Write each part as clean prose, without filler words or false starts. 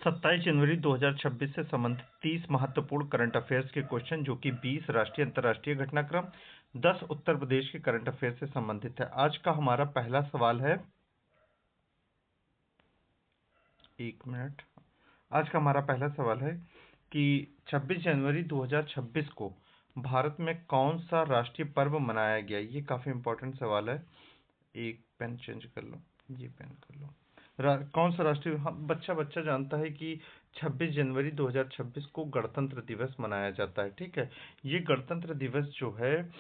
27 जनवरी 2026 से संबंधित 30 महत्वपूर्ण करंट अफेयर्स के क्वेश्चन, जो कि 20 राष्ट्रीय अंतर्राष्ट्रीय घटनाक्रम, 10 उत्तर प्रदेश के करंट अफेयर से संबंधित है। आज का हमारा पहला सवाल है, एक मिनट। आज का हमारा पहला सवाल है कि 26 जनवरी 2026 को भारत में कौन सा राष्ट्रीय पर्व मनाया गया। ये काफी इंपॉर्टेंट सवाल है। एक पेन चेंज कर लो, ये पेन कर लो। कौन सा राष्ट्रीय, बच्चा बच्चा जानता है कि 26 जनवरी 2026 को गणतंत्र दिवस मनाया जाता है। ठीक है, ये गणतंत्र दिवस जो है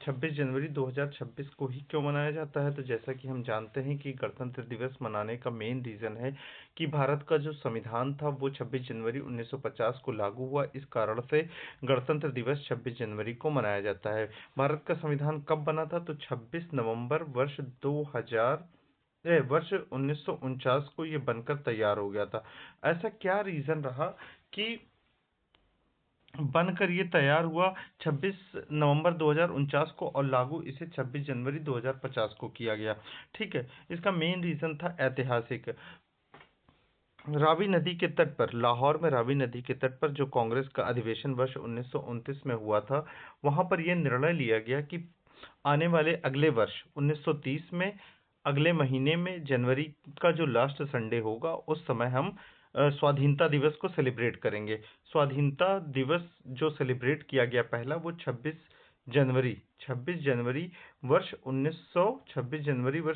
26 जनवरी 2026 को ही क्यों मनाया जाता है, तो जैसा कि हम जानते हैं कि गणतंत्र दिवस मनाने का मेन रीजन है कि भारत का जो संविधान था वो 26 जनवरी 1950 को लागू हुआ। इस कारण से गणतंत्र दिवस 26 जनवरी को मनाया जाता है। भारत का संविधान कब बना था, तो 26 नवंबर वर्ष 1949 को ये बनकर तैयार हो गया था। ऐसा क्या रीजन रहा कि बनकर ये तैयार हुआ 26 नवंबर 2049 को और लागू इसे 26 जनवरी 2050 को किया गया। ठीक है, इसका मेन रीजन था ऐतिहासिक। रावी नदी के तट पर, लाहौर में रावी नदी के तट पर जो कांग्रेस का अधिवेशन वर्ष 1929 में हुआ था, वहां पर यह निर्णय लिया गया कि आने वाले अगले वर्ष 1930 में अगले महीने में जनवरी का जो लास्ट संडे होगा, उस समय हम स्वाधीनता दिवस को सेलिब्रेट करेंगे। स्वाधीनता दिवस जो सेलिब्रेट किया गया पहला, वो 26 जनवरी वर्ष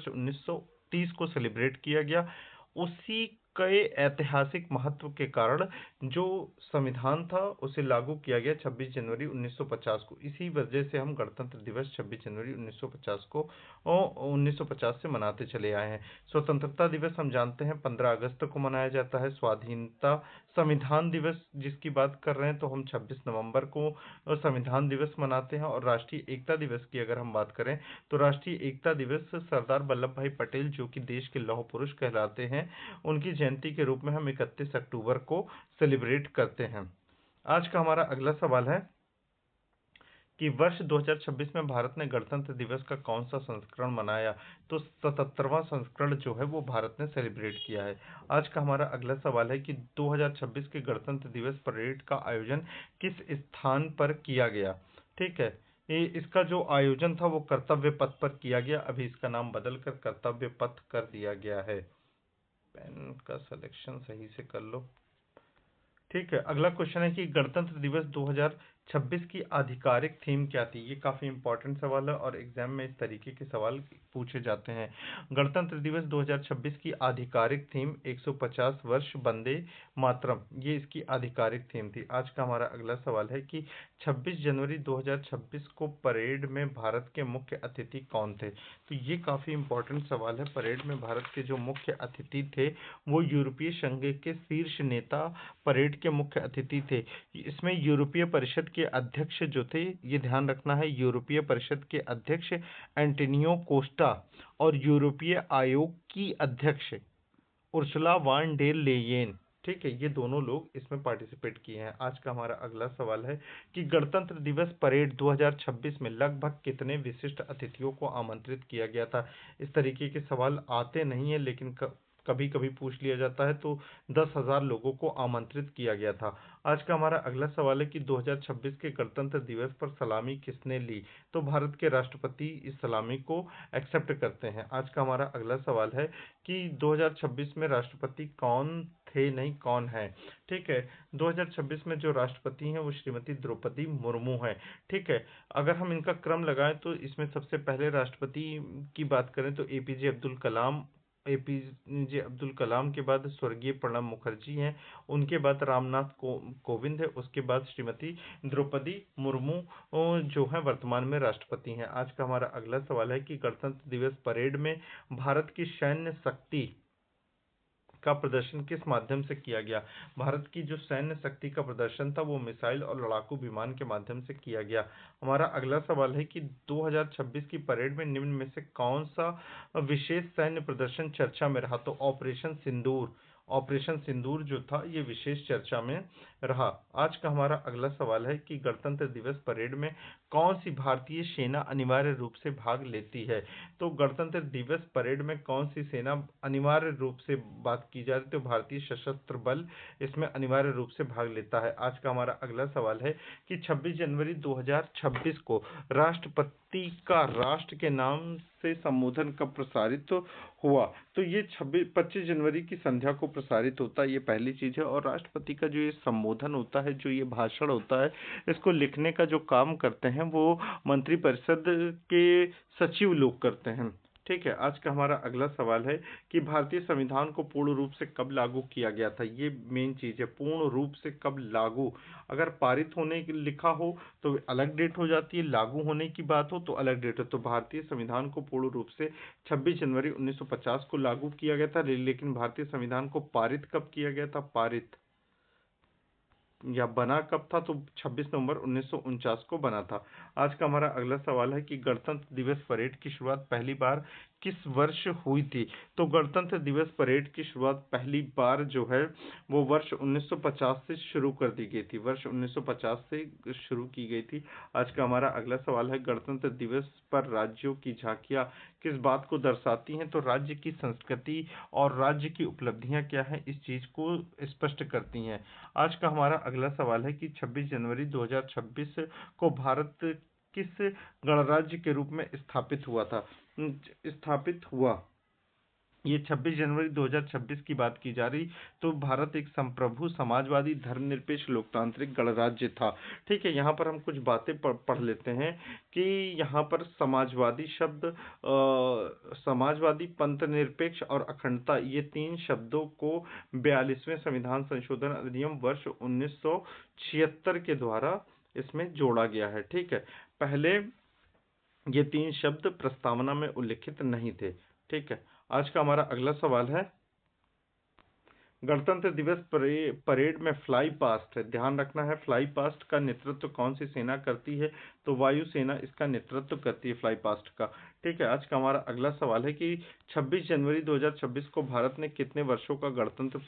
1930 को सेलिब्रेट किया गया। उसी के ऐतिहासिक महत्व के कारण जो संविधान था उसे लागू किया गया 26 जनवरी 1950 को। इसी वजह से हम गणतंत्र दिवस 26 जनवरी 1950 से मनाते चले आए हैं। स्वतंत्रता दिवस हम जानते हैं 15 अगस्त को मनाया जाता है। स्वाधीनता संविधान दिवस जिसकी बात कर रहे हैं, तो हम 26 नवंबर को संविधान दिवस मनाते हैं। और राष्ट्रीय एकता दिवस की अगर हम बात करें, तो राष्ट्रीय एकता दिवस सरदार वल्लभ भाई पटेल, जो कि देश के लौह पुरुष कहलाते हैं, उनकी जयंती के रूप में हम 31 अक्टूबर को सेलिब्रेट करते हैं। आज का हमारा अगला सवाल है कि वर्ष 2026 में भारत ने गणतंत्र दिवस का कौन सा संस्करण मनाया, तो 77वां संस्करण जो है वो भारत ने सेलिब्रेट किया है। आज का हमारा अगला सवाल है कि 2026 के गणतंत्र दिवस परेड का आयोजन किस स्थान पर किया गया। ठीक है, इसका जो आयोजन था वो कर्तव्य पथ पर किया गया। अभी इसका नाम बदलकर कर्तव्य पथ कर दिया गया है। पेन का सिलेक्शन सही से कर लो। ठीक है, अगला क्वेश्चन है कि गणतंत्र दिवस 2026 की आधिकारिक थीम क्या थी। ये काफी इंपॉर्टेंट सवाल है और एग्जाम में इस तरीके के सवाल पूछे जाते हैं। गणतंत्र दिवस 2026 की आधिकारिक थीम 150 वर्ष वंदे मातरम, ये इसकी आधिकारिक थीम थी। आज का हमारा अगला सवाल है कि 26 जनवरी 2026 को परेड में भारत के मुख्य अतिथि कौन थे, तो ये काफी इंपॉर्टेंट सवाल है। परेड में भारत के जो मुख्य अतिथि थे वो यूरोपीय संघ के शीर्ष नेता परेड के मुख्य अतिथि थे। इसमें यूरोपीय परिषद के अध्यक्ष जो थे, ये ध्यान रखना है, यूरोपीय परिषद के अध्यक्ष एंटोनियो कोस्टा और यूरोपीय आयोग की अध्यक्ष उर्सुला वान डेर लेयेन, ठीक है, ये दोनों लोग इसमें पार्टिसिपेट किए हैं। आज का हमारा अगला सवाल है कि गणतंत्र दिवस परेड 2026 में लगभग कितने विशिष्ट अतिथियों को आमंत्रित किया गया था। इस तरीके के सवाल आते नहीं है, लेकिन कभी कभी पूछ लिया जाता है। तो 10,000 लोगों को आमंत्रित किया गया था। आज का हमारा अगला सवाल है कि 2026 के गणतंत्र दिवस पर सलामी किसने ली, तो भारत के राष्ट्रपति इस सलामी को एक्सेप्ट करते हैं। आज का हमारा अगला सवाल है कि 2026 में राष्ट्रपति कौन थे, नहीं कौन है। ठीक है, 2026 में जो राष्ट्रपति हैं वो श्रीमती द्रौपदी मुर्मू है। ठीक है, अगर हम इनका क्रम लगाएं तो इसमें सबसे पहले राष्ट्रपति की बात करें तो एपीजे अब्दुल कलाम के बाद स्वर्गीय प्रणब मुखर्जी हैं, उनके बाद रामनाथ कोविंद है, उसके बाद श्रीमती द्रौपदी मुर्मू जो है वर्तमान में राष्ट्रपति हैं। आज का हमारा अगला सवाल है कि गणतंत्र दिवस परेड में भारत की सैन्य शक्ति का प्रदर्शन किस माध्यम से किया गया। भारत की जो सैन्य शक्ति का प्रदर्शन था वो मिसाइल और लड़ाकू विमान के माध्यम से किया गया। हमारा अगला सवाल है कि 2026 की परेड में निम्न में से कौन सा विशेष सैन्य प्रदर्शन चर्चा में रहा, तो ऑपरेशन सिंदूर। ऑपरेशन सिंदूर जो था ये विशेष चर्चा में रहा। आज का हमारा अगला सवाल है कि गणतंत्र दिवस परेड में कौन सी भारतीय सेना अनिवार्य रूप से भाग लेती है। तो गणतंत्र दिवस परेड में कौन सी सेना अनिवार्य रूप से बात की जा रही है, तो भारतीय सशस्त्र बल इसमें अनिवार्य रूप से भाग लेता है। आज का हमारा अगला सवाल है कि 26 जनवरी 2026 को राष्ट्रपति का राष्ट्र के नाम से संबोधन कब प्रसारित हुआ। तो ये 25 जनवरी की संध्या को प्रसारित होता है, ये पहली चीज है। और राष्ट्रपति का जो ये संबोधन होता है, जो ये भाषण होता है, इसको लिखने का जो काम करते हैं वो मंत्रिपरिषद के सचिव लोग करते हैं। ठीक है। आज का हमारा अगला सवाल है कि भारतीय संविधान को पूर्ण रूप से कब लागू किया गया था। ये मेन चीज है, पूर्ण रूप से कब लागू। अगर पारित होने लिखा हो तो अलग डेट हो जाती है, लागू होने की बात हो तो अलग डेट हो। तो भारतीय संविधान को पूर्ण रूप से 26 जनवरी 1950 को लागू किया गया था। लेकिन भारतीय संविधान को पारित कब किया गया था, पारित या बना कब था, तो 26 नवंबर 1949 को बना था। आज का हमारा अगला सवाल है कि गणतंत्र दिवस परेड की शुरुआत पहली बार किस वर्ष हुई थी। तो गणतंत्र दिवस परेड की शुरुआत पहली बार जो है वो वर्ष 1950 से शुरू कर दी गई थी, वर्ष 1950 से शुरू की गई थी। आज का हमारा अगला सवाल है गणतंत्र दिवस पर राज्यों की झांकियां किस बात को दर्शाती हैं। तो राज्य की संस्कृति और राज्य की उपलब्धियां क्या हैं, इस चीज को स्पष्ट करती हैं। आज का हमारा अगला सवाल है कि 26 जनवरी 2026 को भारत किस गणराज्य के रूप में स्थापित हुआ था, स्थापित हुआ। ये 26 जनवरी 2026 की बात की जा रही, तो भारत एक संप्रभु समाजवादी धर्मनिरपेक्ष लोकतांत्रिक गणराज्य था। ठीक है। यहाँ पर हम कुछ बातें पढ़ लेते हैं कि यहाँ पर समाजवादी शब्द, समाजवादी, पंथनिरपेक्ष और अखंडता, ये तीन शब्दों को 42वें संविधान संशोधन अधिनियम वर्ष 1976 के द्वारा इसमें जोड़ा गया है। ठीक है। पहले ये तीन शब्द प्रस्तावना में उल्लिखित नहीं थे। ठीक है। आज का हमारा अगला सवाल है गणतंत्र दिवस परेड में फ्लाई पास्ट है, ध्यान रखना है, फ्लाई पास्ट का नेतृत्व कौन सी सेना करती है। तो वायुसेना इसका नेतृत्व करती है फ्लाई पास्ट का। ठीक है। आज का हमारा अगला सवाल है कि 26 जनवरी 2026 को भारत ने कितने वर्षों का गणतंत्र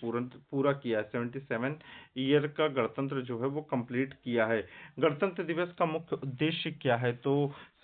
पूरा किया है। 77 ईयर का गणतंत्र जो है वो कंप्लीट किया है। गणतंत्र दिवस का मुख्य उद्देश्य क्या है। तो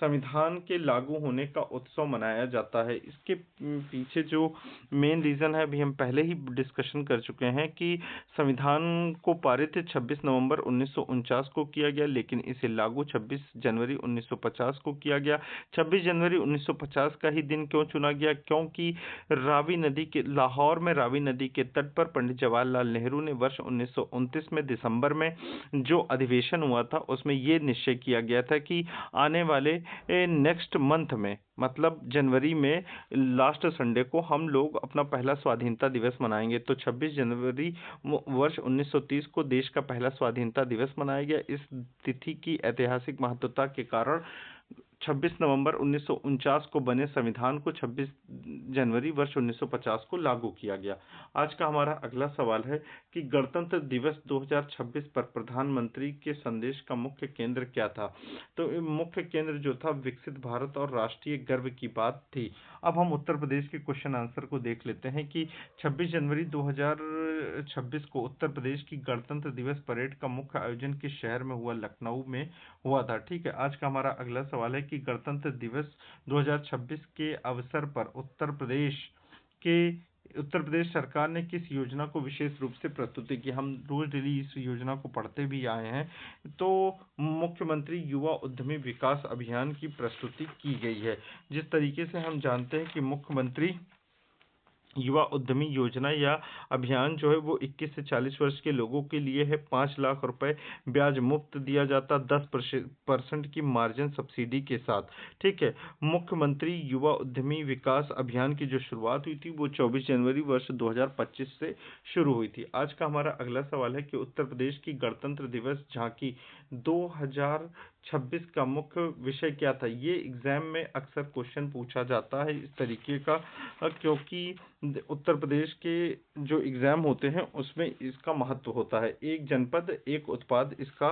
संविधान के लागू होने का उत्सव मनाया जाता है। इसके पीछे जो मेन रीजन है अभी हम पहले ही डिस्कशन कर चुके हैं कि संविधान को पारित 26 नवंबर 1949 को किया गया, लेकिन इसे लागू 26 जनवरी 1950 को किया गया। 26 जनवरी 1950 का ही दिन क्यों चुना गया, क्योंकि रावी नदी के लाहौर में रावी नदी के तट पर पंडित जवाहरलाल नेहरू ने वर्ष 1929 में दिसंबर में जो अधिवेशन हुआ था उसमें ये निश्चय किया गया था कि आने वाले नेक्स्ट मंथ में, मतलब जनवरी में लास्ट संडे को हम लोग अपना पहला स्वाधीनता दिवस मनाएंगे। तो 26 जनवरी वर्ष 1930 को देश का पहला स्वाधीनता दिवस मनाया गया। इस तिथि की ऐतिहासिक महत्वता के कारण 26 नवंबर 1949 को बने संविधान को 26 जनवरी वर्ष 1950 को लागू किया गया। आज का हमारा अगला सवाल है कि गणतंत्र दिवस 2026 पर प्रधानमंत्री के संदेश का मुख्य केंद्र क्या था। तो मुख्य केंद्र जो था विकसित भारत और राष्ट्रीय गर्व की बात थी। अब हम उत्तर प्रदेश के क्वेश्चन आंसर को देख लेते हैं कि 26 जनवरी 2026 को उत्तर प्रदेश की गणतंत्र दिवस परेड का मुख्य आयोजन किस शहर में हुआ। लखनऊ में हुआ था। ठीक है। आज का हमारा अगला सवाल है कि गणतंत्र दिवस 2026 के अवसर पर उत्तर प्रदेश सरकार ने किस योजना को विशेष रूप से प्रस्तुत की। हम रोज डेली इस योजना को पढ़ते भी आए हैं। तो मुख्यमंत्री युवा उद्यमी विकास अभियान की प्रस्तुति की गई है। जिस तरीके से हम जानते हैं कि मुख्यमंत्री युवा उद्यमी योजना या अभियान जो है वो 21 से 40 वर्ष के लोगों के लिए है। 5 लाख रुपए ब्याज मुक्त दिया जाता, 10% की मार्जिन सब्सिडी के साथ। ठीक है। मुख्यमंत्री युवा उद्यमी विकास अभियान की जो शुरुआत हुई थी वो 24 जनवरी वर्ष 2025 से शुरू हुई थी। आज का हमारा अगला सवाल है कि उत्तर प्रदेश की गणतंत्र दिवस झांकी 2026 का मुख्य विषय क्या था? ये एग्जाम में अक्सर क्वेश्चन पूछा जाता है इस तरीके का, क्योंकि उत्तर प्रदेश के जो एग्जाम होते हैं उसमें इसका महत्व होता है। एक जनपद एक उत्पाद इसका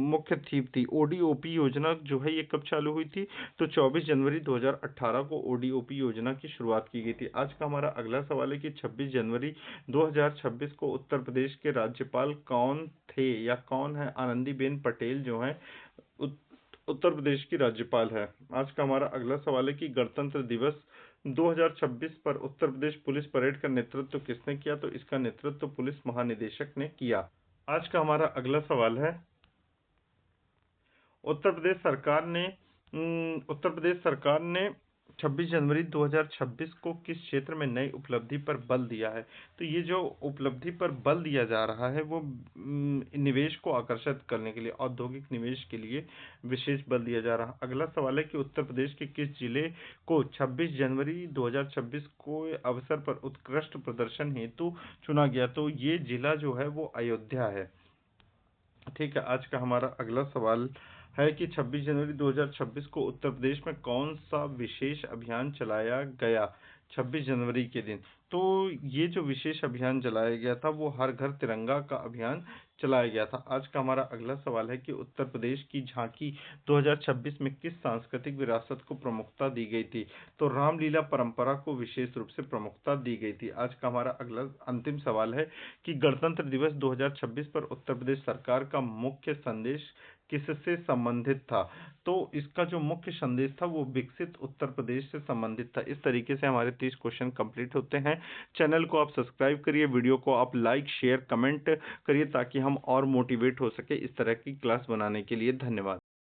मुख्य थीम थी। ओडीओपी योजना जो है ये कब चालू हुई थी? तो 24 जनवरी 2018 को ओडीओपी योजना की शुरुआत की गई थी। आज का हमारा अगला सवाल है कि 26 जनवरी 2026 को उत्तर प्रदेश के राज्यपाल कौन थे या कौन है? आनंदीबेन पटेल जो है उत्तर प्रदेश की राज्यपाल है। आज का हमारा अगला सवाल है कि गणतंत्र दिवस 2026 पर उत्तर प्रदेश पुलिस परेड का नेतृत्व किसने किया? तो इसका नेतृत्व पुलिस महानिदेशक ने किया। आज का हमारा अगला सवाल है, उत्तर प्रदेश सरकार ने 26 जनवरी 2026 को किस क्षेत्र में नई उपलब्धि पर बल दिया है? तो ये जो उपलब्धि पर बल दिया जा रहा है वो निवेश को आकर्षित करने के लिए, औद्योगिक निवेश के लिए विशेष बल दिया जा रहा है। अगला सवाल है कि उत्तर प्रदेश के किस जिले को 26 जनवरी 2026 को अवसर पर उत्कृष्ट प्रदर्शन हेतु चुना गया? तो ये जिला जो है वो अयोध्या है। ठीक है, आज का हमारा अगला सवाल है कि 26 जनवरी 2026 को उत्तर प्रदेश में कौन सा विशेष अभियान चलाया गया 26 जनवरी के दिन? तो ये जो विशेष अभियान चलाया गया था वो हर घर तिरंगा का अभियान चलाया गया था। आज का हमारा अगला सवाल है कि उत्तर प्रदेश की झांकी 2026 में किस सांस्कृतिक विरासत को प्रमुखता दी गई थी? तो रामलीला परंपरा को विशेष रूप से प्रमुखता दी गई थी। आज का हमारा अगला अंतिम सवाल है कि गणतंत्र दिवस 2026 पर उत्तर प्रदेश सरकार का मुख्य संदेश किससे संबंधित था? तो इसका जो मुख्य संदेश था वो विकसित उत्तर प्रदेश से संबंधित था। इस तरीके से हमारे 30 क्वेश्चन कंप्लीट होते हैं। चैनल को आप सब्सक्राइब करिए, वीडियो को आप लाइक शेयर कमेंट करिए ताकि हम और मोटिवेट हो सके इस तरह की क्लास बनाने के लिए। धन्यवाद।